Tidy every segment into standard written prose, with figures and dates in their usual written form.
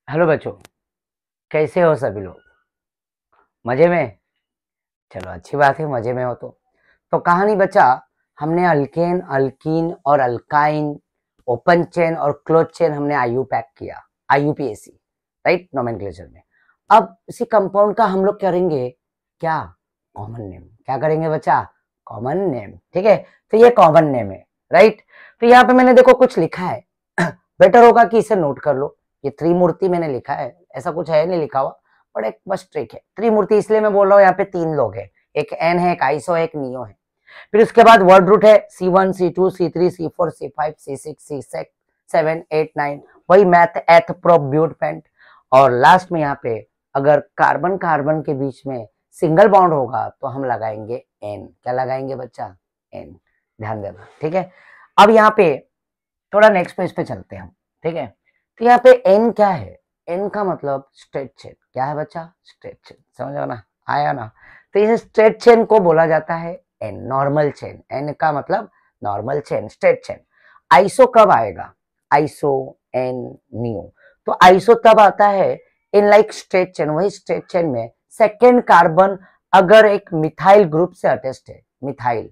Hello बच्चों, कैसे हो सभी लोग? मजे में? चलो अच्छी बात है, मजे में हो तो कहानी बच्चा, हमने अल्केन, अल्कीन और अल्काइन, ओपन चेन और क्लोज चेन हमने आईयू पैक किया, आईयूपीएसी, राइट, नोमेनक्लेचर में। अब इसी कंपाउंड का हम लोग करेंगे क्या? Common name. क्या करेंगे बच्चा? Common name. ठीक है, तो ये कॉमन नेम है, राइट। तो यहाँ पे मैंने देखो कुछ लिखा है बेटर होगा कि इसे नोट कर लो। ये त्रिमूर्ति मैंने लिखा है, ऐसा कुछ है नहीं लिखा हुआ, बट एक बस ट्रिक है। त्रिमूर्ति इसलिए मैं बोल रहा हूँ, यहाँ पे तीन लोग हैं, एक एन है, एक आइसो है, एक नियो है। फिर उसके बाद वर्ड रूट है C1, C2, C3, C4, C5, C6, C6, 7, 8, 9, वही मैथ, एथ, प्रोप, ब्यूट, पेंट। और लास्ट में यहाँ पे अगर कार्बन कार्बन के बीच में सिंगल बॉन्ड होगा तो हम लगाएंगे एन। क्या लगाएंगे बच्चा? एन। ध्यान देना, ठीक है। अब यहाँ पे थोड़ा नेक्स्ट पेज पे चलते हैं हम, ठीक है। तो यहाँ पे एन क्या है? एन का मतलब स्ट्रेट चेन। क्या है बच्चा? Straight chain. समझ ना? आया ना? तो इस स्ट्रेट चेन को बोला जाता है एन, नॉर्मल चेन। एन का मतलब normal chain, straight chain. Iso कब आएगा? Iso, n, neo. तो आइसो तब आता है इन लाइक स्ट्रेट चेन। वही स्ट्रेट चेन में सेकेंड कार्बन अगर एक मिथाइल ग्रुप से अटैच्ड है, मिथाइल,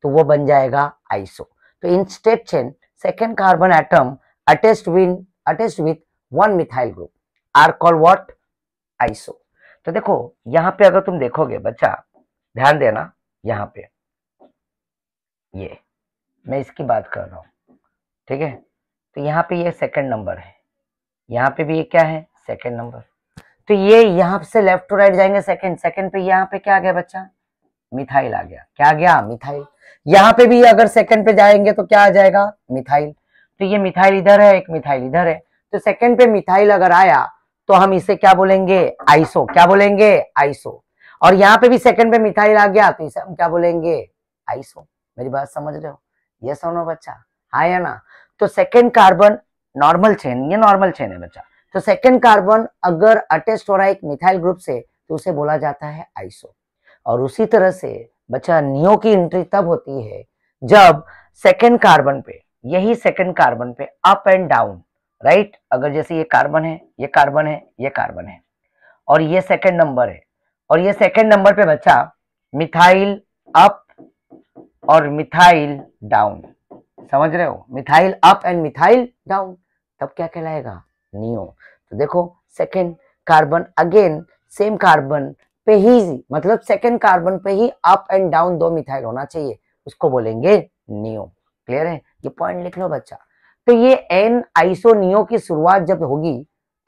तो वो बन जाएगा आइसो। तो in straight chain second carbon atom attached with one methyl group are called what? Iso। तो देखो यहाँ पे अगर तुम देखोगे बच्चा, ध्यान देना, यहाँ पे ये मैं इसकी बात कर रहा हूँ, ठीक है। तो यहाँ पे ये सेकंड नंबर है, यहाँ पे भी ये क्या है? Second number. तो ये यहाँ से लेफ्ट टू राइट जाएंगे, सेकंड सेकंड पे यहाँ पे क्या आ गया बच्चा? मिथाइल आ गया। क्या आ गया? मिथाइल। यहाँ पे भी अगर सेकंड पे जाएंगे तो क्या आ जाएगा? मिथाइल। तो ये मिथाइल इधर है, एक मिथाइल इधर है, तो सेकंड पे मिथाइल अगर आया तो हम इसे क्या बोलेंगे? आइसो। क्या बोलेंगे? आइसो। और यहाँ पे भी सेकंड पे मिथाइल आ गया तो इसे हम क्या बोलेंगे? आइसो। मेरी बात समझ रहे हो? ये सुनो बच्चा, हाँ या ना? तो सेकंड कार्बन नॉर्मल चेन, ये नॉर्मल चेन है बच्चा। तो सेकंड कार्बन अगर अटैच हो रहा है एक मिथाइल ग्रुप से तो उसे बोला जाता है आइसो। और उसी तरह से बच्चा नियो की एंट्री तब होती है जब सेकंड कार्बन पे, यही सेकंड कार्बन पे अप एंड डाउन, राइट, अगर जैसे ये कार्बन है, ये कार्बन है, ये कार्बन है, और ये सेकंड नंबर है, और ये सेकंड नंबर पे बच्चा मिथाइल अप और मिथाइल डाउन। समझ रहे हो? Methyl up and methyl down, तब क्या कहलाएगा? नियो। तो देखो second carbon again same carbon पे ही, मतलब सेकंड कार्बन पे ही अप एंड डाउन दो मिथाइल होना चाहिए, उसको बोलेंगे नियो। क्लियर है? ये पॉइंट लिख लो बच्चा। तो ये एन आइसो नियो की शुरुआत जब होगी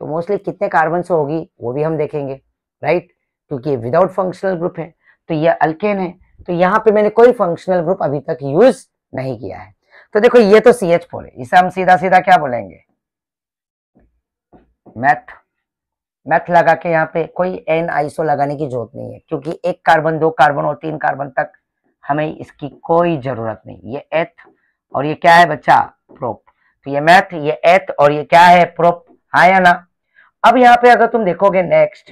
तो मोस्टली कितने कार्बन से होगी वो भी हम देखेंगे, राइट, क्योंकि विदाउट फंक्शनल ग्रुप है। तो ये अल्केन है, तो यहाँ पे मैंने कोई फंक्शनल ग्रुप अभी तक यूज नहीं किया है। तो देखो ये तो CH4 है, इसे हम सीधा सीधा क्या बोलेंगे? मैथ। मैथ लगा के यहाँ पे कोई एन आइसो लगाने की जरूरत नहीं है, क्योंकि एक कार्बन, दो कार्बन और तीन कार्बन तक हमें इसकी कोई जरूरत नहीं। ये एथ और ये क्या है बच्चा? प्रोप। तो ये मैथ, ये एथ और ये क्या है? प्रोप। हाँ या ना? अब यहाँ पे अगर तुम देखोगे नेक्स्ट,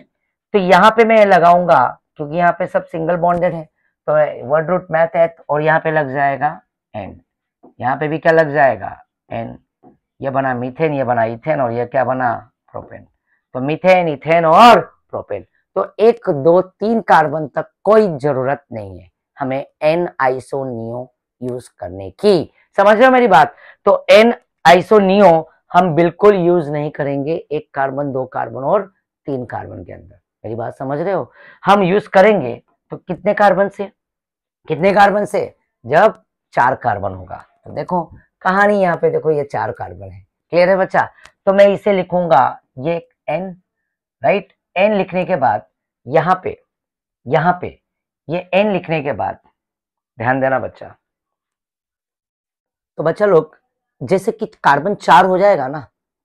तो यहाँ पे मैं लगाऊंगा, क्योंकि यहाँ पे सब सिंगल बॉन्डेड है, तो वर्ड रूट मैथ एथ और यहाँ पे लग जाएगा एन। यहाँ पे भी क्या लग जाएगा? एन। ये बना मीथेन, ये बना इथेन और ये क्या बना? प्रोपेन। तो मीथेन, इथेन और प्रोपेन। तो एक, दो, तीन कार्बन तक कोई जरूरत नहीं है हमें एन आइसोनियो यूज करने की। समझ रहे हो मेरी बात? तो एन आइसोनियो हम बिल्कुल यूज नहीं करेंगे एक कार्बन, दो कार्बन और तीन कार्बन के अंदर। मेरी बात समझ रहे हो? हम यूज करेंगे तो कितने कार्बन से? कितने कार्बन से? जब चार कार्बन होगा। तो देखो कहानी यहाँ पे देखो, ये चार कार्बन है। क्लियर है बच्चा? तो मैं इसे लिखूंगा ये एन, राइट। एन लिखने के बाद यहाँ पे ये एन लिखने के बाद ध्यान देना बच्चा, तो बच्चा लोग जैसे कि कार्बन चार हो जाएगा ना,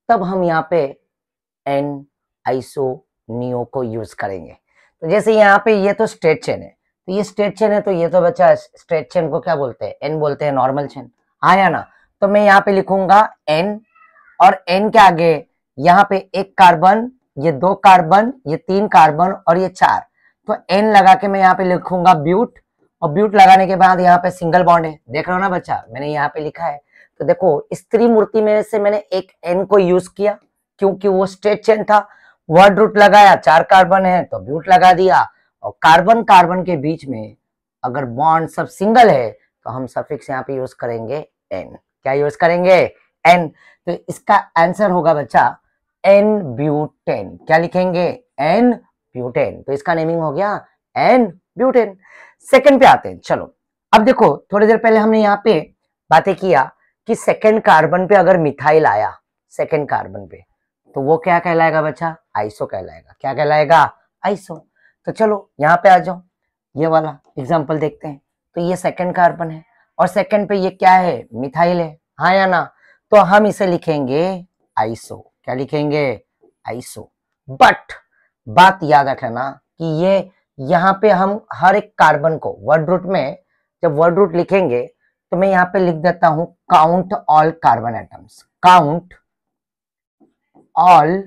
तब हम यहाँ पे एन आइसो नियो को यूज करेंगे। तो जैसे यहाँ पे ये तो स्ट्रेट चेन है, तो ये स्ट्रेट चेन है, तो ये तो बच्चा स्ट्रेट चेन को क्या बोलते हैं? एन बोलते हैं, नॉर्मल चेन। हाँ या ना? तो मैं यहाँ पे लिखूंगा एन, और एन के आगे यहाँ पे एक कार्बन, ये दो कार्बन, ये तीन कार्बन और ये चार, तो एन लगा के मैं यहाँ पे लिखूंगा ब्यूट, और ब्यूट लगाने के बाद यहाँ पे सिंगल बॉन्ड है। देख रहे हो ना बच्चा, मैंने यहाँ पे लिखा है। तो देखो इस त्रिमूर्ति में से मैंने एक एन को यूज किया, क्योंकि वो स्ट्रेट चेन था, वर्ड रूट लगाया, 4 कार्बन है तो ब्यूट लगा दिया। और कार्बन कार्बन के बीच में अगर बॉन्ड सब सिंगल है तो हम सफिक्स यहाँ पे यूज करेंगे एन। क्या यूज करेंगे? एन। तो इसका आंसर होगा बच्चा एन ब्यूटेन। क्या लिखेंगे? N butane. तो इसका नेमिंग हो गया एन ब्यूटेन। सेकंड पे आते हैं। चलो अब देखो, थोड़ी देर पहले हमने यहाँ पे बातें किया कि सेकंड कार्बन पे अगर मिथाइल आया सेकंड कार्बन पे, तो वो क्या कहलाएगा बच्चा? आइसो कहलाएगा। क्या कहलाएगा? आइसो। तो चलो यहाँ पे आ जाओ, ये वाला एग्जांपल देखते हैं। तो ये सेकंड कार्बन है और सेकंड पे ये क्या है? मिथाइल है, हाँ या ना? तो हम इसे लिखेंगे आइसो। क्या लिखेंगे? आइसो। बट बात याद रखना कि ये यहाँ पे हम हर एक कार्बन को वर्ड रूट में, जब वर्ड रूट लिखेंगे तो मैं यहाँ पे लिख देता हूं count all carbon atoms. Count all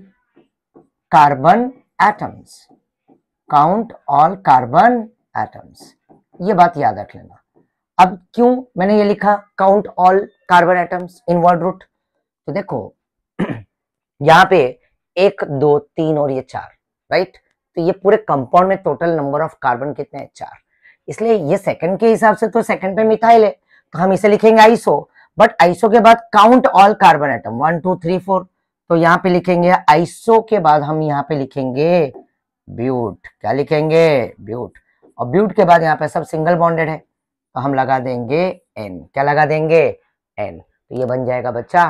carbon atoms. Count all carbon atoms. ये बात याद रख लेना। अब क्यों मैंने ये लिखा count all carbon atoms in word root? तो देखो यहाँ पे 1 2 3 और ये 4, राइट? तो ये पूरे कंपाउंड में टोटल नंबर ऑफ कार्बन कितने हैं? 4। इसलिए ये सेकंड के हिसाब से तो सेकंड पे मिथाइल है, तो हम इसे लिखेंगे आइसो। बट आइसो के बाद काउंट ऑल कार्बन एटम 1 2 3 4, तो यहाँ पे लिखेंगे आइसो के बाद हम यहाँ पे लिखेंगे ब्यूट। क्या लिखेंगे? ब्यूट। और ब्यूट के बाद यहाँ पे सब सिंगल बॉन्डेड है तो हम लगा देंगे एन। क्या लगा देंगे? एन। तो ये बन जाएगा बच्चा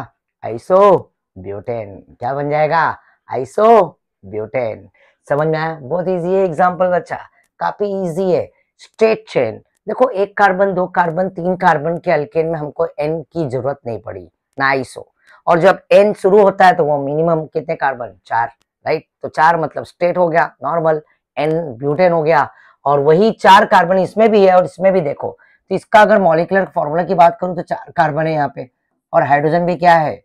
आइसो ब्यूटेन। क्या बन जाएगा? Iso butane. समझ में आया? बहुत इजी है एग्जांपल बच्चा, काफी इजी है। स्ट्रेट चेन, देखो 1 कार्बन 2 कार्बन 3 कार्बन के अल्केन में हमको एन की जरूरत नहीं पड़ी ना आइसो। और जब एन शुरू होता है तो वो मिनिमम कितने कार्बन? 4, राइट? तो 4 मतलब स्ट्रेट हो गया नॉर्मल, एन ब्यूटेन हो गया। और वही 4 कार्बन इसमें भी है और इसमें भी देखो, तो इसका अगर मॉलिक्यूलर फॉर्मूला की बात करूं तो 4 कार्बन है यहाँ पे, और हाइड्रोजन भी क्या है?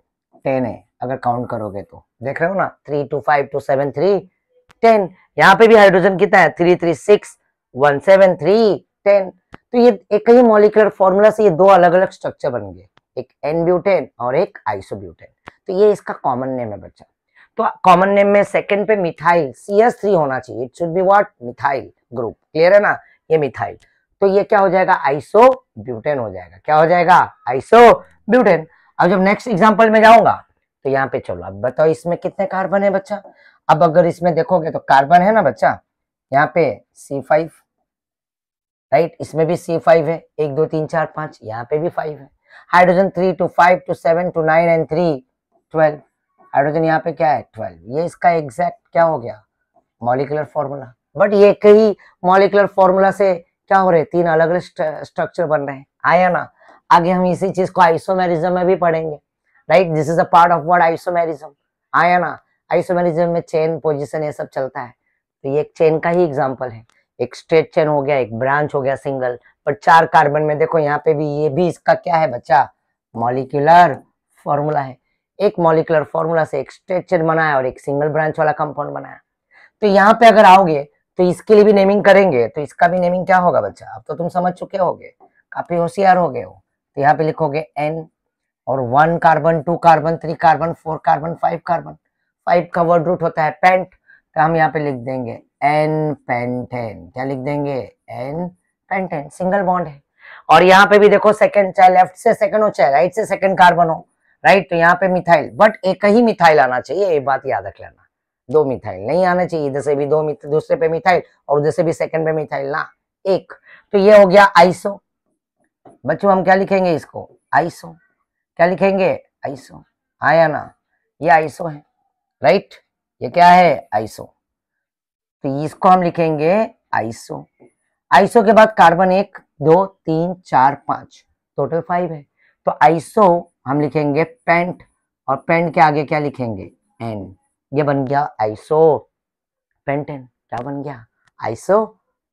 10 है। अगर काउंट करोगे तो देख रहे हो ना, 3 2 5 2 7 3 10। यहाँ पे भी हाइड्रोजन कितना है? 3 3 6 1 7 3 10। तो ये एक ही मॉलिक्यूलर फॉर्मूला से ये 2 अलग अलग स्ट्रक्चर बन गए, एक एन ब्यूटेन और एक आइसोब्यूटेन। तो ये इसका कॉमन नेम है बच्चा। तो कॉमन नेम में सेकंड पे मिथाइल CH3 होना चाहिए, it should be what? Methyl group. Clear है ना? ये मिथाइल। तो ये क्या हो जाएगा? आइसोब्यूटेन हो जाएगा। क्या हो जाएगा? आइसोब्यूटेन। अब जब नेक्स्ट एग्जांपल में जाऊंगा तो यहाँ पे चलो, अब बताओ इसमें कितने कार्बन है बच्चा? अब अगर इसमें देखोगे तो कार्बन है ना बच्चा, यहाँ पे C5, राइट? इसमें भी C5 है, 1 2 3 4 5, यहाँ पे भी 5 है। Hydrogen 3 2 5 2 7 2 9 and 3 12। हाइड्रोजन यहाँ पे क्या है? 12। ये इसका एग्जैक्ट क्या हो गया? Molecular formula. बट ये कई मॉलिक्यूलर फॉर्मूला से क्या हो रहे? 3 अलग अलग स्ट्रक्चर बन रहे हैं, आया ना? आगे हम इसी चीज को आइसोमेरिज्म में भी पढ़ेंगे, right? This is a part of what? Isomerism, आया ना? आइसोमेरिज्म में चेन पोजीशन ये सब चलता है। तो ये एक चेन का ही एग्जांपल है। एक स्ट्रेट चेन हो गया, एक ब्रांच हो गया सिंगल, पर 4 कार्बन में देखो यहाँ पे भी, ये भी इसका क्या है बच्चा? मॉलिक्यूलर फॉर्मूला है। एक मॉलिक्यूलर फॉर्मूला से एक स्ट्रेट चेन बनाया और एक सिंगल ब्रांच वाला कंपाउंड बनाया। तो यहाँ पे अगर आओगे तो इसके लिए भी नेमिंग करेंगे, तो इसका भी नेमिंग क्या होगा बच्चा? अब तो तुम समझ चुके होगे, काफी होशियार हो गए हो। तो यहाँ पे लिखोगे एन, और 1 carbon 2 carbon 3 carbon 4 carbon 5 carbon, 5 का वर्ड रूट होता है पेंट, तो हम यहाँ पे लिख देंगे एन पेंटेन। क्या लिख देंगे? N pentane. सिंगल बॉन्ड है। और यहाँ पे भी देखो सेकंड, चाहे लेफ्ट से सेकंड हो चाहे राइट से सेकंड कार्बन हो, राइट? तो यहाँ पे मिथाइल, बट एक ही मिथाइल आना चाहिए, ये बात याद रख लेना। 2 मिथाइल नहीं आना चाहिए, इधर से भी 2 दूसरे पे मिथाइल और उधर से भी सेकंड पे मिथाइल ना, एक। तो ये हो गया आइसो। बच्चों हम क्या लिखेंगे इसको? आइसो। क्या लिखेंगे? आइसो, आया ना? ये आइसो है, राइट? ये क्या है? आइसो। तो इसको हम लिखेंगे आइसो। आइसो के बाद कार्बन 1 2 3 4 5, टोटल 5 है। तो आइसो हम लिखेंगे पेंट, और पेंट के आगे क्या लिखेंगे? एन। ये बन गया आइसो पेंटेन। क्या बन गया? Iso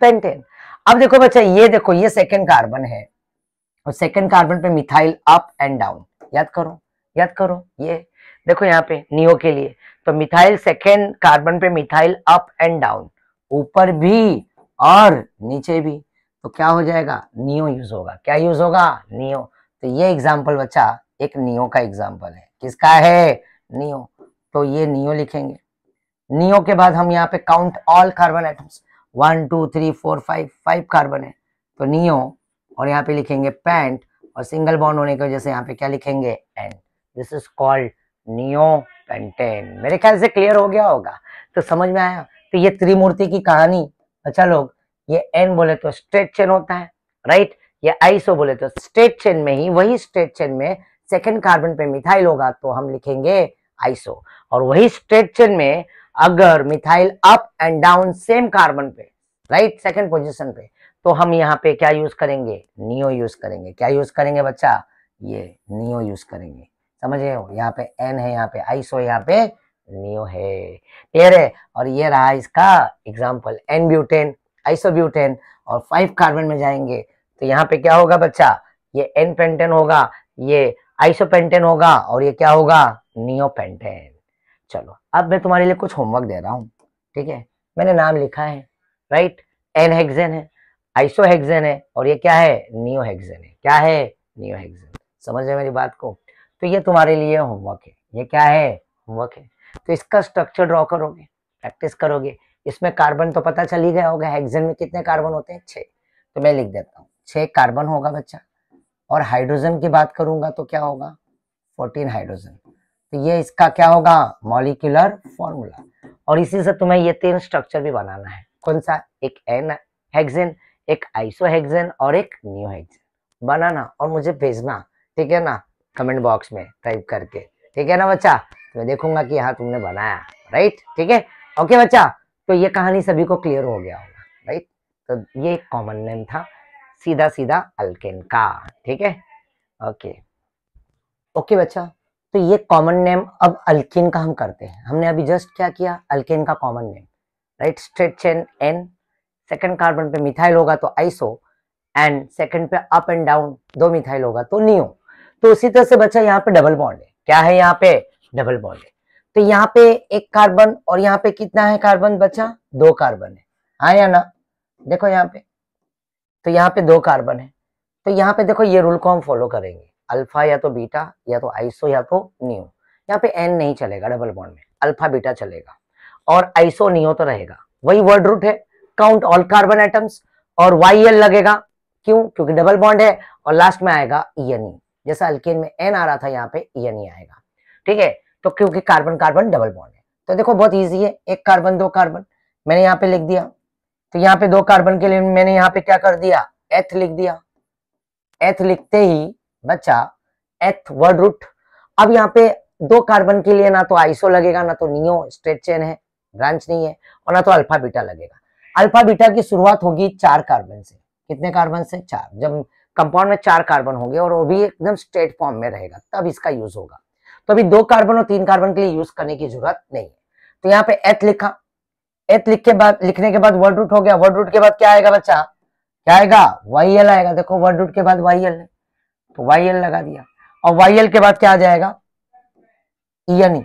pentane. अब देखो बच्चा, ये देखो, ये सेकंड कार्बन है और सेकंड कार्बन पे मिथाइल अप एंड डाउन। याद करो, याद करो। ये देखो यहाँ पे नियो के लिए, तो मिथाइल सेकंड कार्बन पे मिथाइल अप एंड डाउन, ऊपर भी और नीचे भी। तो क्या हो जाएगा? नियो यूज होगा। क्या यूज होगा? नियो। तो ये एग्जाम्पल बच्चा एक नियो का एग्जाम्पल है। किसका है? नियो। तो ये नियो लिखेंगे। नियो के बाद हम यहाँ पे count all carbon atoms, 1 2 3 4 5, 5 carbon है तो नियो, और यहाँ पे लिखेंगे पेंट, और सिंगल बॉन्ड होने की वजह से यहाँ पे क्या लिखेंगे, n. This is called neo pentane. मेरे ख्याल से क्लियर हो गया होगा, तो समझ में आया। तो ये त्रिमूर्ति की कहानी। अच्छा लोग, ये एन बोले तो स्ट्रेट चेन होता है, राइट। ये आइसो बोले तो स्ट्रेट चेन में ही, वही स्ट्रेट चेन में सेकेंड कार्बन पे मिथाइल होगा तो हम लिखेंगे आइसो, और वही स्ट्रेट चेन में अगर methyl up and down same carbon पे, राइट, सेकंड पोजीशन पे, तो हम यहाँ पे क्या यूज करेंगे, नियो यूज करेंगे। क्या यूज करेंगे बच्चा, ये नियो यूज करेंगे। समझे हो, यहाँ पे एन है, यहाँ पे आइसो, यहाँ पे नियो है। क्लियर है। और ये रहा इसका example, n butane, iso butane, और 5 कार्बन में जाएंगे तो यहाँ पे क्या होगा बच्चा, ये एन पेंटेन होगा, ये आइसो पेंटेन होगा, और ये क्या होगा, नियो पेंटेन। चलो अब मैं तुम्हारे लिए कुछ होमवर्क दे रहा हूँ, ठीक है। मैंने नाम लिखा है, राइट। एन हेक्सेन है, आइसो हेक्सेन है, और ये क्या है, नियो हेक्सेन है। क्या है, नियो हेक्सेन। समझ रहे मेरी बात को। तो ये तुम्हारे लिए होमवर्क है। ये क्या है, होमवर्क है। तो इसका स्ट्रक्चर ड्रॉ करोगे, प्रैक्टिस करोगे। इसमें कार्बन तो पता चल ही गया होगा, हेक्सेन में कितने कार्बन होते हैं, 6। तो मैं लिख देता हूँ 6 कार्बन होगा बच्चा। और हाइड्रोजन की बात करूंगा तो क्या होगा, 14 हाइड्रोजन। तो ये इसका क्या होगा, मॉलिक्यूलर फॉर्मूला। और इसी से तुम्हें ये 3 स्ट्रक्चर भी बनाना है। कौन सा, एक एन हेक्सेन, एक आइसो हेक्सेन, और एक नियो हेक्सेन। बनाना और मुझे भेजना, ठीक है ना, कमेंट बॉक्स में टाइप करके, ठीक है ना बच्चा। तो मैं देखूंगा कि हाँ तुमने बनाया, राइट, ठीक है। ओके बच्चा, तो ये कहानी सभी को क्लियर हो गया होगा, राइट। तो ये कॉमन नेम था, सीधा सीधा अल्केन का, ठीक है। ओके ओके बच्चा, तो ये कॉमन नेम अब अल्कीन का हम करते हैं। हमने अभी जस्ट क्या किया, अल्केन का common name, right. Straight chain n, second carbon पे मिथाइल होगा तो आइसो, एंड सेकंड पे अप एंड डाउन 2 मिथाइल होगा तो नियो। तो उसी तरह से बच्चा यहाँ पे डबल बॉन्ड है। क्या है, यहाँ पे डबल बॉन्ड है। तो यहाँ पे एक कार्बन, और यहाँ पे कितना है कार्बन बच्चा, 2 कार्बन है, हाँ या ना। देखो यहाँ पे, तो यहाँ पे 2 कार्बन है। तो यहाँ पे देखो ये रूल को हम फॉलो करेंगे, अल्फा या तो बीटा, या तो आइसो या तो नियो। यहाँ पे एन नहीं चलेगा डबल बॉन्ड में, अल्फा बीटा चलेगा, और आइसो नियो तो रहेगा। वही वर्ड रूट है, काउंट ऑल कार्बन एटम्स, और YL लगेगा। क्यों, क्योंकि डबल बॉन्ड है, और लास्ट में आएगा ENE। जैसा अल्केन में एन आ रहा था, यहाँ पे ENE आएगा, ठीक है। तो क्योंकि कार्बन कार्बन डबल बॉन्ड है, तो देखो बहुत ईजी है, 1 कार्बन 2 कार्बन मैंने यहाँ पे लिख दिया। तो यहाँ पे 2 कार्बन के लिए मैंने यहाँ पे क्या कर दिया, एथ लिख दिया। एथ लिखते ही बच्चा एथ वर्ड रूट। अब यहाँ पे 2 कार्बन के लिए ना तो आइसो लगेगा, ना तो नियो, स्ट्रेट चेन है, ब्रांच नहीं है, और ना तो अल्फा बीटा लगेगा। अल्फा बीटा की शुरुआत होगी 4 कार्बन से। कितने कार्बन से, 4। जब कंपाउंड में 4 कार्बन होंगे और वो भी एकदम स्ट्रेट फॉर्म में रहेगा, तब इसका यूज होगा। तो अभी 2 कार्बन और 3 कार्बन के लिए यूज करने की जरूरत नहीं है। तो यहाँ पे एथ लिखा, एथ लिखने के बाद वर्ड रूट हो गया। वर्ड रूट के बाद क्या आएगा बच्चा, क्या आएगा, YL आएगा। देखो वर्ड रूट के बाद YL है, तो YL लगा दिया। और YL के बाद क्या आ जाएगा, ENE।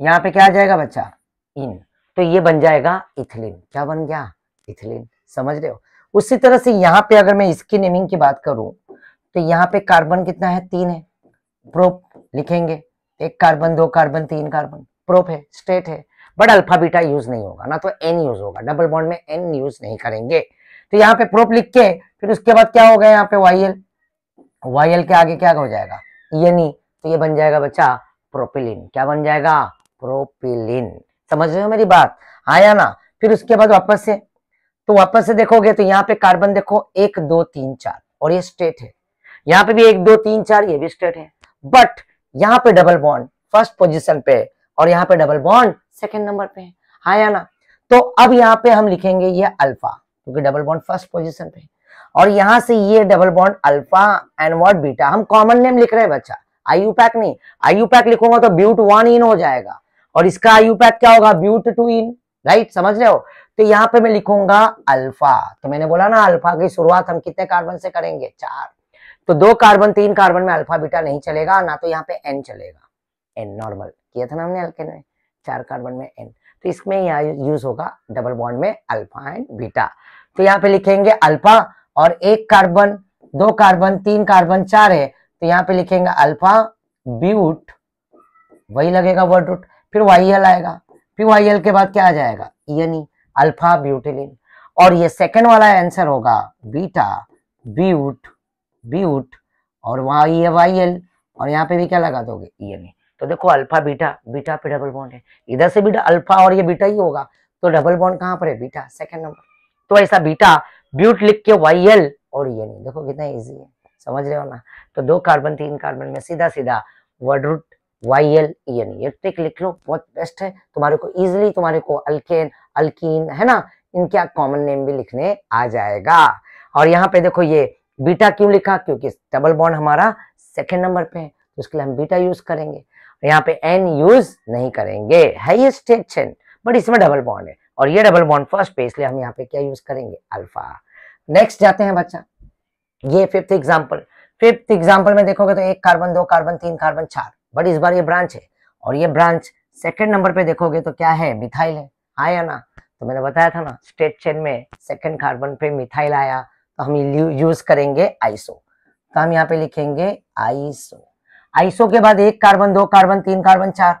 यहाँ पे क्या आ जाएगा बच्चा, इन। तो ये बन जाएगा इथिलीन। क्या बन गया, इथिलीन। समझ रहे हो। उसी तरह से यहाँ पे अगर मैं इसकी नेमिंग की बात करूं तो यहाँ पे कार्बन कितना है, 3 है, प्रोप लिखेंगे। 1 कार्बन 2 कार्बन 3 कार्बन, प्रोप है, स्ट्रेट है। बट अल्फा बीटा यूज नहीं होगा, ना तो एन यूज होगा। डबल बॉन्ड में एन यूज नहीं करेंगे। तो यहाँ पे प्रोप लिख के फिर उसके बाद क्या होगा, यहाँ पे YL। YL के आगे क्या हो जाएगा, ENE। तो ये बन जाएगा बच्चा प्रोपिलिन। क्या बन जाएगा, प्रोपिलिन। समझ रहे हो मेरी बात, हाँ या ना। फिर उसके बाद वापस से, तो वापस से देखोगे तो यहाँ पे कार्बन देखो 1 2 3 4, और ये स्ट्रेट है। यहाँ पे भी 1 2 3 4, ये भी स्ट्रेट है। बट यहाँ पे डबल बॉन्ड फर्स्ट पोजीशन पे, और यहाँ पे डबल बॉन्ड सेकंड नंबर पे है, हाँ या ना। तो अब यहाँ पे हम लिखेंगे ये अल्फा, क्योंकि डबल बॉन्ड फर्स्ट पोजीशन पे। और यहाँ से ये double bond alpha and what beta, हम कॉमन नेम लिख रहे हैं बच्चा, IUPAC नहीं। IUPAC लिखूंगा तो ब्यूट 1 इन हो जाएगा, और इसका IUPAC क्या होगा, ब्यूट 2 इन, राइट। समझ रहे हो। तो यहाँ पे मैं लिखूंगा अल्फा। तो मैंने बोला ना, अल्फा की शुरुआत हम कितने कार्बन से करेंगे, 4। तो 2 कार्बन 3 कार्बन में अल्फा बीटा नहीं चलेगा, ना तो यहाँ पे एन चलेगा। एन नॉर्मल किया था ना हमने अल्केन में, 4 कार्बन में एन। तो इसमें यहाँ यूज होगा डबल बॉन्ड में अल्फा एंड बीटा। तो यहाँ पे लिखेंगे अल्फा, और 1 कार्बन 2 कार्बन 3 कार्बन 4 है, तो यहाँ पे लिखेंगे अल्फा ब्यूट वही लगेगा वर्ड रूट, फिर YL आएगा, फिर YL के बाद क्या आ जाएगा, यानी अल्फा ब्यूटिलिन। और ये सेकंड वाला आंसर होगा बीटा ब्यूट ब्यूट, और वहां ये YL, और यहाँ पे भी क्या लगा दोगे, यानी। तो देखो अल्फा बीटा, बीटा पे डबल बॉन्ड है, इधर से भी अल्फा और ये बीटा ही होगा, तो डबल बॉन्ड कहाँ पर है, बीटा, सेकंड नंबर। तो ऐसा बीटा ब्यूट लिख के YL और यानी, देखो कितना इजी है, समझ रहे हो ना। तो 2 कार्बन 3 कार्बन में सीधा सीधा वर्ड रूट YL यानी, ये ट्रिक लिख लो, बहुत बेस्ट है तुम्हारे को, इजिली तुम्हारे को अल्केन अल्कीन है ना, इनके कॉमन नेम भी लिखने आ जाएगा। और यहाँ पे देखो ये बीटा क्यों लिखा, क्योंकि डबल बॉन्ड हमारा सेकंड नंबर पे है, तो उसके लिए हम बीटा यूज करेंगे, यहाँ पे N यूज नहीं करेंगे, है ये स्टेट चेन, बट इसमें डबल बॉन्ड है और ये डबल बॉन्ड फर्स्ट पे, इसलिए हम यहाँ पे क्या यूज करेंगे, अल्फा। नेक्स्ट जाते हैं बच्चा, ये फिफ्थ एग्जाम्पल में देखोगे तो 1 कार्बन 2 कार्बन 3 कार्बन 4, बट इस बार ये ब्रांच है, और ये ब्रांच सेकंड नंबर पे देखोगे तो क्या है, मिथाइल है, आया ना। तो मैंने बताया था ना, स्टेट चेन में सेकंड कार्बन पे मिथाइल आया तो हम यूज करेंगे आइसो, तो हम यहाँ पे लिखेंगे आइसो। आइसो के बाद 1 कार्बन 2 कार्बन 3 कार्बन 4,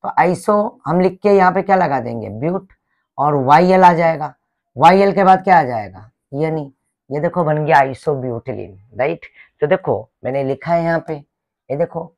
तो आइसो हम लिख के यहाँ पे क्या लगा देंगे, ब्यूट, और YL आ जाएगा, YL के बाद क्या आ जाएगा, यानी, ये देखो बन गया आइसोब्यूटिलीन, राइट। तो देखो मैंने लिखा है यहाँ पे, ये देखो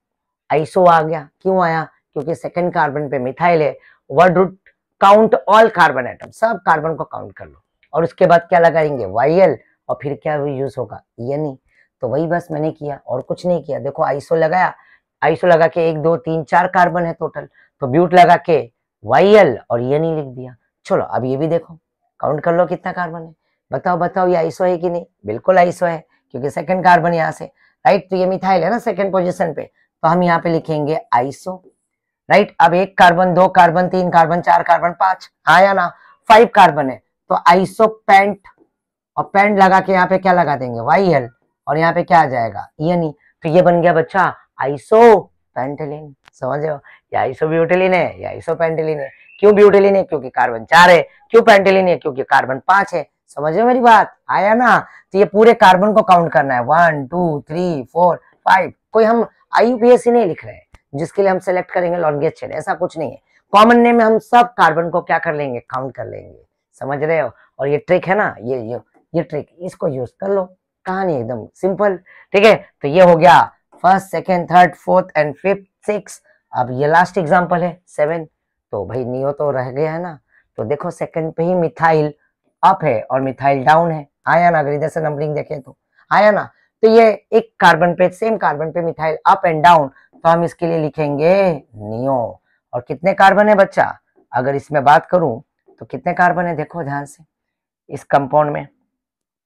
आइसो आ गया, क्यों आया, क्योंकि सेकंड कार्बन पे मिथाइल है, word root count all carbon atom, सब कार्बन को काउंट कर लो, और उसके बाद क्या लगाएंगे, YL, और फिर क्या यूज होगा, यानी। तो वही बस मैंने किया और कुछ नहीं किया, देखो आइसो लगाया, आइसो लगा के 1 2 3 4 कार्बन है टोटल, तो ब्यूट लगा के YL और यानी लिख दिया। चलो अब ये भी देखो, काउंट कर लो कितना कार्बन है, बताओ बताओ, ये आइसो है कि नहीं, बिल्कुल आइसो है, क्योंकि सेकंड कार्बन यहाँ से, राइट। तो ये मिथाइल है ना सेकंड पोजीशन पे, तो हम यहाँ पे लिखेंगे आइसो, राइट। अब 1 कार्बन 2 कार्बन 3 कार्बन 4 कार्बन 5 आया ना, 5 कार्बन है, तो आइसो पेंट, और पेंट लगा के यहाँ पे क्या लगा देंगे, YL, और यहाँ पे क्या आ जाएगा, यानी। तो ये बन गया बच्चा आइसो पेंटिलीन, समझ रहे हो, या आइसो ब्यूटिलीन है या आइसो पेंटिलीन है। क्यों ब्यूटिलीन है, क्योंकि कार्बन 4 है, क्यों पेंटिलीन है, क्योंकि कार्बन 5 है, समझ रहे हो मेरी बात, आया ना। तो ये पूरे कार्बन को काउंट करना है, 1 2 3 4 5, कोई हम IUPAC नहीं लिख रहे हैं जिसके लिए हम सेलेक्ट करेंगे लॉन्गेस्ट चेन, ऐसा कुछ नहीं है, कॉमन नेम में हम सब कार्बन को क्या कर लेंगे, काउंट कर लेंगे, समझ रहे हो। और ये ट्रिक है ना, ये ट्रिक, इसको यूज कर लो, कहानी एकदम सिंपल, ठीक है। तो ये हो गया first second third fourth and fifth six, अब ये लास्ट एग्जांपल है 7। तो भाई नियो तो रह गया है ना, तो देखो सेकंड पे ही मिथाइल अप है और मिथाइल डाउन है, आया ना, अगर इधर से नंबरिंग देखें तो आया ना। तो ये एक कार्बन पे, सेम कार्बन पे मिथाइल अप एंड डाउन, तो हम इसके लिए लिखेंगे नियो। और कितने कार्बन है बच्चा, अगर इसमें बात करूं तो कितने कार्बन है, देखो ध्यान से, इस कंपाउंड में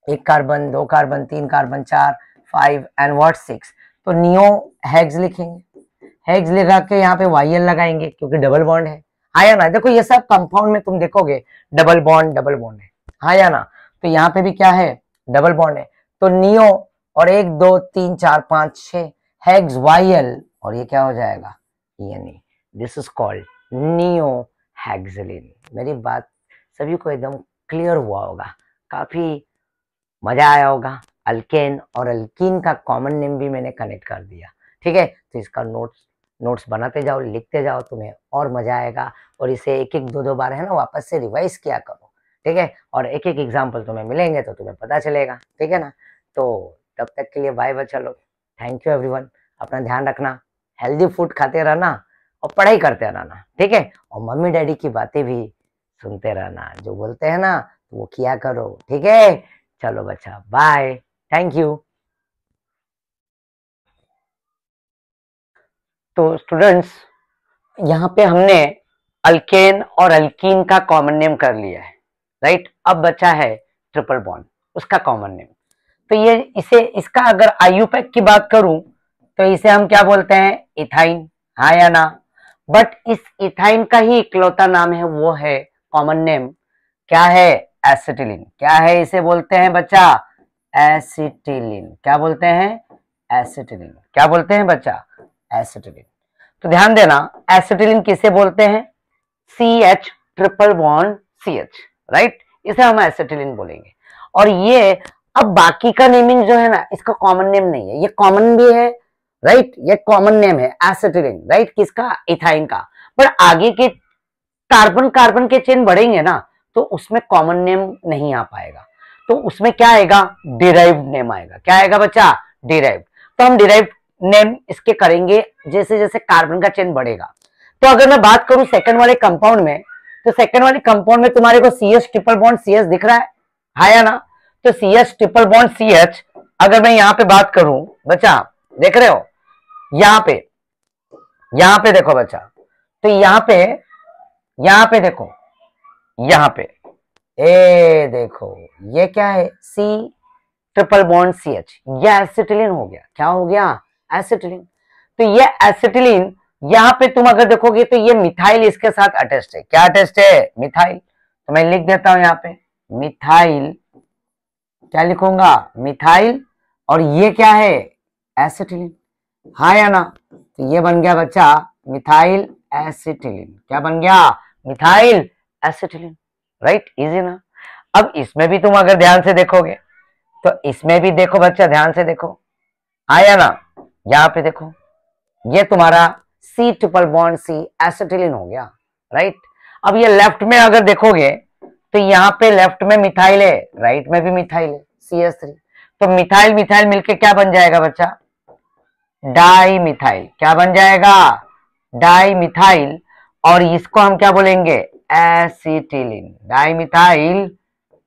1 carbon 2 carbon 3 carbon 4 5 and what 6, तो नियो हेक्स लिखेंगे, हेक्स लगा के यहाँ पे YL लगाएंगे क्योंकि डबल बॉन्ड है, आया ना। देखो ये सब कंपाउंड में तुम देखोगे डबल बॉन्ड है, आया ना। तो यहाँ पे भी क्या है, डबल बॉन्ड है, तो नियो और 1 2 3 4 5 6 हेक्स YL, और ये क्या हो जाएगा, यानी दिस इज कॉल्ड नियो हेक्सिलिन। मेरी बात सभी को एकदम क्लियर हुआ होगा, काफी मजा आया होगा। अल्केन और अल्कीन का कॉमन नेम भी मैंने कनेक्ट कर दिया, ठीक है। तो इसका नोट्स बनाते जाओ, लिखते जाओ, तुम्हें और मजा आएगा, और इसे 1 1 2 2 बार है ना वापस से रिवाइज किया करो, ठीक है। और 1 1 एग्जाम्पल तुम्हें मिलेंगे तो तुम्हें पता चलेगा, ठीक है ना। तो तब तक के लिए बाय बच्चा लोग, थैंक यू एवरीवन, अपना ध्यान रखना, हेल्दी फूड खाते रहना और पढ़ाई करते रहना, ठीक है। और मम्मी डैडी की बातें भी सुनते रहना, जो बोलते हैं ना वो किया करो, ठीक है। चलो बच्चा, बाय, थैंक यू। तो स्टूडेंट्स, यहाँ पे हमने अल्केन और अल्कीन का कॉमन नेम कर लिया है, राइट। अब बचा है ट्रिपल बॉन्ड, उसका कॉमन नेम। तो ये इसका अगर आयुपैक की बात करूं तो इसे हम क्या बोलते हैं, इथाइन, हाँ या ना। बट इस इथाइन का ही इकलौता नाम है, वो है कॉमन नेम, क्या है, एसिटिलीन। क्या है, इसे बोलते हैं बच्चा एसिटिलीन। क्या बोलते हैं, एसिटिलीन। क्या बोलते हैं बच्चा, एसिटिलीन। तो ध्यान देना, एसिटिलीन किसे बोलते हैं, CH triple bond CH, right, इसे हम एसिटिलीन बोलेंगे। और ये अब बाकी का नेमिंग जो है ना, इसका कॉमन नेम नहीं है, ये कॉमन भी है राइट, ये कॉमन नेम है एसिटिलीन, राइट, किसका, इथाइन का। पर आगे के कार्बन कार्बन के चेन बढ़ेंगे ना, तो उसमें कॉमन नेम नहीं आ पाएगा, तो उसमें क्या आएगा, डिराइव्ड नेम आएगा। क्या आएगा बच्चा, डिराइव्ड। तो हम डिराइव्ड नेम इसके करेंगे जैसे जैसे कार्बन का चेन बढ़ेगा। तो अगर मैं बात करूं सेकंड वाले कंपाउंड में, तो सेकंड वाले कंपाउंड में तुम्हारे को CH ट्रिपल बॉन्ड CH दिख रहा है या ना। तो CH ट्रिपल बॉन्ड CH अगर मैं यहाँ पे बात करूं बच्चा, देख रहे हो यहाँ पे देखो बच्चा, तो यहाँ पे देखो, यहाँ पे ए देखो, ये क्या है, C ट्रिपल बॉन्ड CH, ये एसिटिलीन हो गया। क्या हो गया, एसिटिलीन। तो ये एसिटिलीन यहाँ पे तुम अगर देखोगे तो ये मिथाइल इसके साथ अटैच्ड है। क्या अटैच्ड है, मिथाइल। तो मैं लिख देता हूं यहाँ पे मिथाइल, क्या लिखूंगा, मिथाइल, और ये क्या है, एसिटिलीन, हाँ या ना। तो ये बन गया बच्चा मिथाइल एसिटिलीन। क्या बन गया, मिथाइल एसिटिलीन, राइट, इजी ना। अब इसमें भी तुम अगर ध्यान से देखोगे, तो इसमें भी देखो बच्चा, ध्यान से देखो, आया ना, यहाँ पे देखो, ये तुम्हारा C triple bond C acetylene हो गया, राइट। अब ये लेफ्ट में अगर देखोगे, तो यहाँ पे लेफ्ट में मिथाइल है, राइट में भी मिथाइल है, CH3। तो मिथाइल मिथाइल मिलके क्या बन जाएगा बच्चा, डाई मिथाइल। क्या बन जाएगा, डाई मिथाइल, और इसको हम क्या बोलेंगे, एसिटिलीन, डाई मिथाइल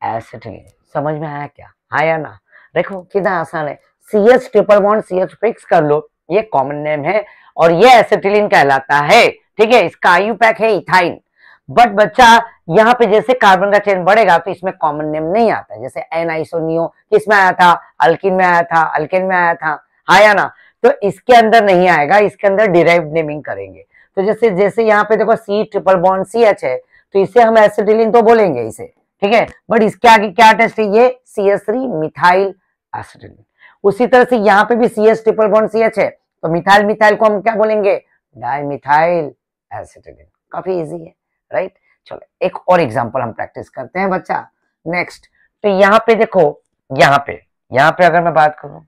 एसिटिलीन। समझ में आया क्या, आया ना। देखो कितना आसान है, CH triple bond CH fix कर लो, ये कॉमन नेम है और ये एसिटिलीन कहलाता है, ठीक है। इसका आयुपैक है इथाइन। बट बच्चा यहाँ पे जैसे कार्बन का चेन बढ़ेगा तो इसमें कॉमन नेम नहीं आता, जैसे एन आइसोनियो किसमें आया था, अल्किन में आया था, अल्केन में आया था, आया ना। तो इसके अंदर नहीं आएगा, इसके अंदर डिराइव्ड नेमिंग करेंगे। तो जैसे जैसे यहाँ पे देखो C ट्रिपल बॉन्ड CH है, तो इसे हम एसिटिलीन तो बोलेंगे इसे, ठीक है। बट इसके आगे क्या टेस्ट है, ये CH3 मिथाइल एसिटिलीन। उसी तरह से यहाँ पे भी CH ट्रिपल बॉन्ड CH है, तो मिथाइल मिथाइल को हम क्या बोलेंगे, डाई मिथाइल एसिटिलीन। काफी इजी है, राइट। चलो एक और एग्जांपल हम प्रैक्टिस करते हैं बच्चा, नेक्स्ट। तो यहाँ पे देखो, यहाँ पे अगर मैं बात करूं,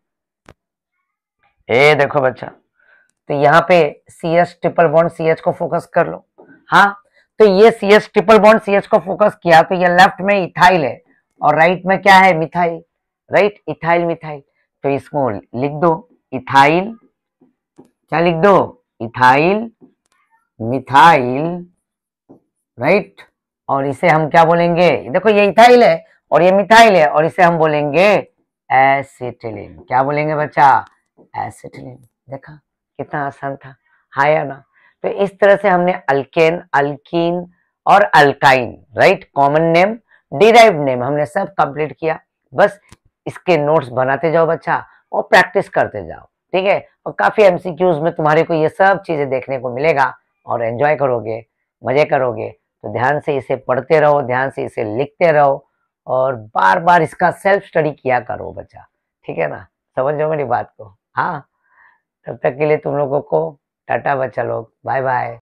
ए देखो बच्चा, तो यहाँ पे CH ट्रिपल बॉन्ड CH को फोकस कर लो। हाँ, तो ये CH ट्रिपल बॉन्ड CH को फोकस किया, तो ये लेफ्ट में इथाइल है और राइट में क्या है, मिथाइल, राइट, इथाइल मिथाइल। तो इसको लिख दो इथाइल, क्या लिख दो, इथाइल मिथाइल, राइट। और इसे हम क्या बोलेंगे, देखो ये इथाइल है और ये मिथाइल है, और इसे हम बोलेंगे एसिटिलीन। क्या बोलेंगे बच्चा, एसिटिलीन। देखा कितना आसान था, हाँ या ना। तो इस तरह से हमने अल्केन, अल्कीन और alkyne, right, common name, derived name हमने सब कंप्लीट किया। बस इसके नोट्स बनाते जाओ बच्चा और प्रैक्टिस करते जाओ, ठीक है। और काफी MCQs में तुम्हारे को ये सब चीजें देखने को मिलेगा और एंजॉय करोगे, मजे करोगे। तो ध्यान से इसे पढ़ते रहो, ध्यान से इसे लिखते रहो और बार बार इसका सेल्फ स्टडी किया करो बच्चा, ठीक है ना। समझो मेरी बात को, हाँ। तब तक के लिए तुम लोगों को टाटा बच्चा लोग, बाय बाय।